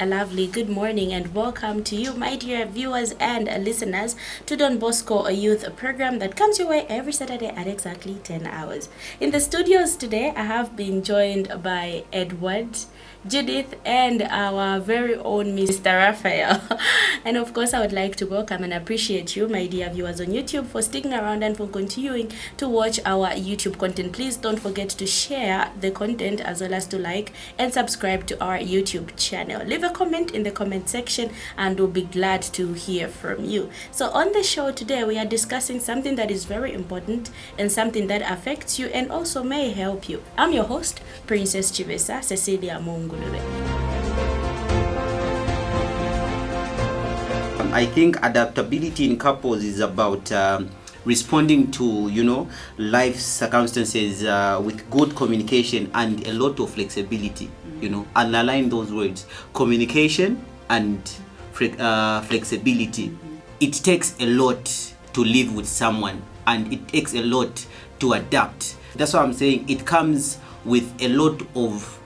a lovely good morning and welcome to you, my dear viewers and listeners, to Don Bosco, a youth program that comes your way every Saturday at exactly 10 hours. In the studios today, I have been joined by Edward, Judith, and our very own Mr. Raphael. And of course, I would like to welcome and appreciate you, my dear viewers on YouTube, for sticking around and for continuing to watch our YouTube content. Please don't forget to share the content as well as to like and subscribe to our YouTube channel. Leave a comment in the comment section and we'll be glad to hear from you. So on the show today, we are discussing something that is very important and something that affects you and also may help you. I'm your host, Princess Chivesa Cecilia Mungulure. I think adaptability in couples is about responding to life circumstances with good communication and a lot of flexibility. Underline those words: communication and flexibility. It takes a lot to live with someone, and it takes a lot to adapt. That's why I'm saying it comes with a lot of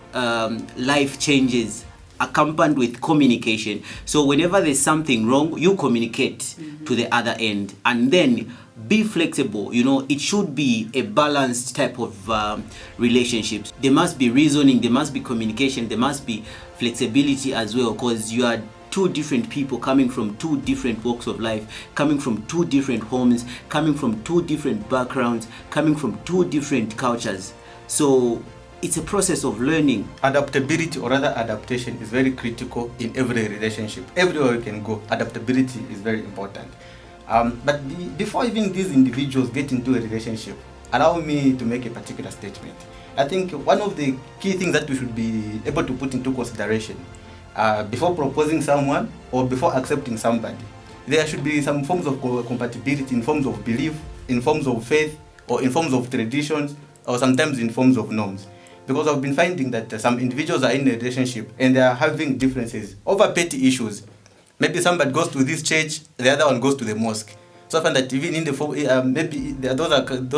life changes accompanied with communication. So whenever there's something wrong, you communicate to the other end, and then be flexible. It should be a balanced type of relationships. There must be reasoning, there must be communication, there must be flexibility as well, because you are two different people coming from two different walks of life, coming from two different homes, coming from two different backgrounds, coming from two different cultures. So it's a process of learning. Adaptability, or rather adaptation, is very critical in every relationship. Everywhere you can go, adaptability is very important. But before even these individuals get into a relationship, allow me to make a particular statement. I think one of the key things that we should be able to put into consideration before proposing someone or before accepting somebody, there should be some forms of compatibility in forms of belief, in forms of faith, or in forms of traditions, or sometimes in forms of norms. Because I've been finding that some individuals are in a relationship and they are having differences over petty issues. Maybe somebody goes to this church, the other one goes to the mosque. So I find that even in the maybe those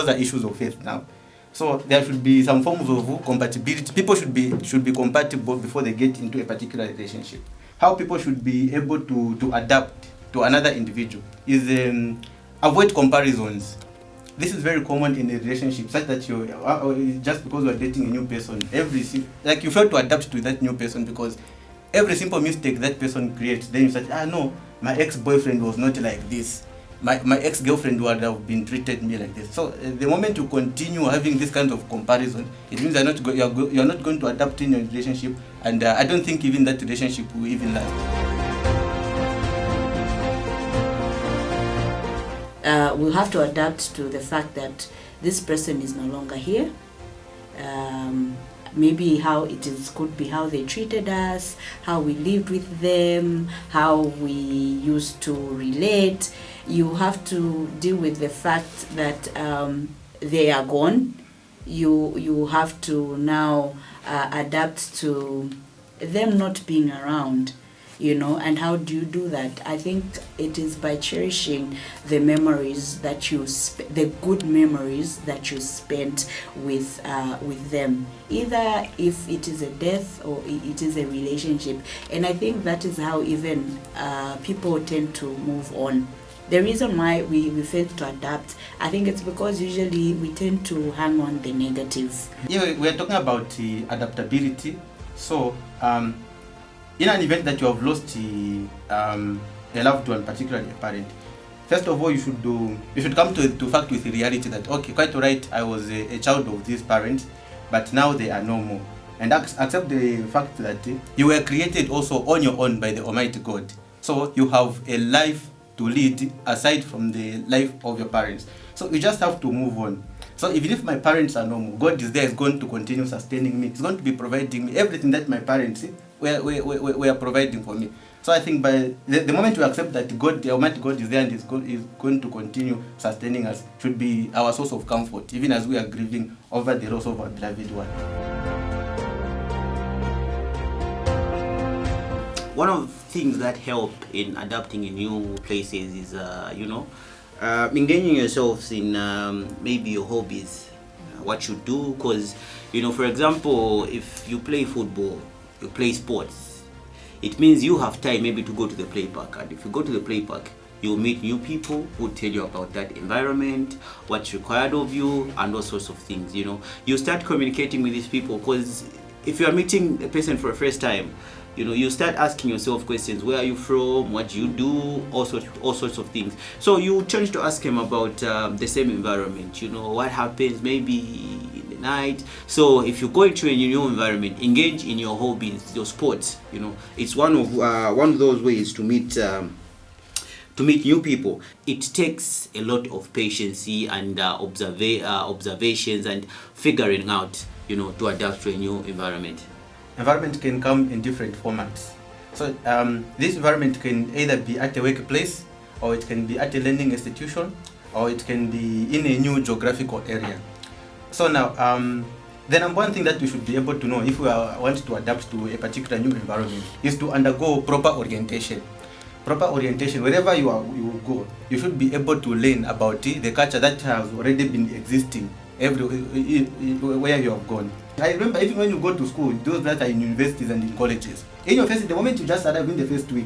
are issues of faith now. So there should be some forms of compatibility. People should be compatible before they get into a particular relationship. How people should be able to adapt to another individual is avoid comparisons. This is very common in a relationship, such that you just because you are dating a new person, you fail to adapt to that new person because every simple mistake that person creates, then you say, no, my ex-boyfriend was not like this. My ex-girlfriend would have been treated me like this. So the moment you continue having this kind of comparison, it means you're not going to adapt in your relationship, and I don't think even that relationship will even last. We'll have to adapt to the fact that this person is no longer here. Maybe could be how they treated us, how we lived with them, how we used to relate. You have to deal with the fact that they are gone. You have to now adapt to them not being around. And how do you do that? I think it is by cherishing the memories that the good memories that you spent with them, either if it is a death or it is a relationship. And I think that is how even people tend to move on. The reason why we fail to adapt, I think it's because usually we tend to hang on the negative. Yeah, we're talking about adaptability. So, in an event that you have lost a loved one, particularly a parent, first of all, you should come to fact with the reality that, okay, quite alright, I was a child of these parents, but now they are no more. And accept the fact that you were created also on your own by the Almighty God. So you have a life to lead aside from the life of your parents. So you just have to move on. So even if my parents are no more, God is there, is going to continue sustaining me. He's going to be providing me everything that my parents were providing for me. So I think by the moment we accept that God, the Almighty God, is there and is going to continue sustaining us, should be our source of comfort, even as we are grieving over the loss of our beloved one. One of the things that help in adapting in new places is, engaging yourselves in maybe your hobbies, what you do. Because, for example, if you play football, you play sports, It means you have time maybe to go to the play park, and if you go to the play park, you'll meet new people who tell you about that environment, what's required of you, and all sorts of things. You start communicating with these people, because if you are meeting a person for the first time, you start asking yourself questions. Where are you from? What do you do? All sorts of things. So you change to ask him about the same environment. What happens maybe in the night. So if you go into a new environment, engage in your hobbies, your sports. It's one of those ways to meet new people. It takes a lot of patience and observations and figuring out, to adapt to a new environment. Environment can come in different formats. So this environment can either be at a workplace, or it can be at a learning institution, or it can be in a new geographical area. So now, the number one thing that we should be able to know if we want to adapt to a particular new environment is to undergo proper orientation. Proper orientation, wherever you go, you should be able to learn about the culture that has already been existing where you have gone. I remember even when you go to school, those that are in universities and in colleges, in your first, the moment you just arrive in the first week,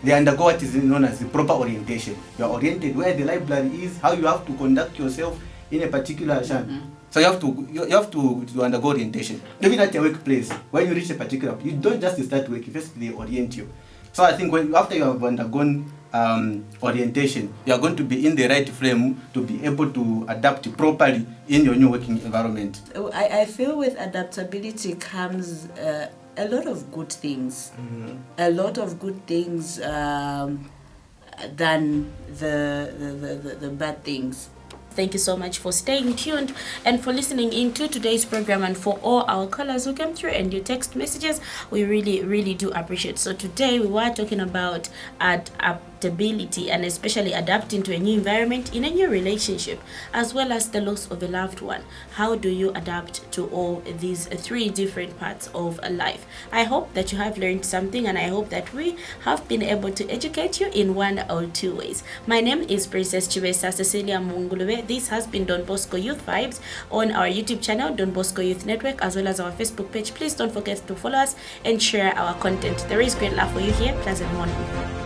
they undergo what is known as the proper orientation. You are oriented where the library is, how you have to conduct yourself in a particular So you have to undergo orientation. Even at your workplace, when you reach a particular, you don't just start work, first they orient you. So I think after you have undergone orientation, you are going to be in the right frame to be able to adapt properly in your new working environment. I feel with adaptability comes a lot of good things. A lot of good things than the bad things. Thank you so much for staying tuned and for listening into today's program, and for all our callers who came through and your text messages. We really, really do appreciate. So today we were talking about adaptability, and especially adapting to a new environment in a new relationship, as well as the loss of a loved one. How do you adapt to all these three different parts of life? I hope that you have learned something, and I hope that we have been able to educate you in one or two ways. My name is Princess Chibesa Cecilia Mungulube. This has been Don Bosco Youth Vibes on our YouTube channel, Don Bosco Youth Network, as well as our Facebook page. Please don't forget to follow us and share our content. There is great love for you here. Pleasant morning.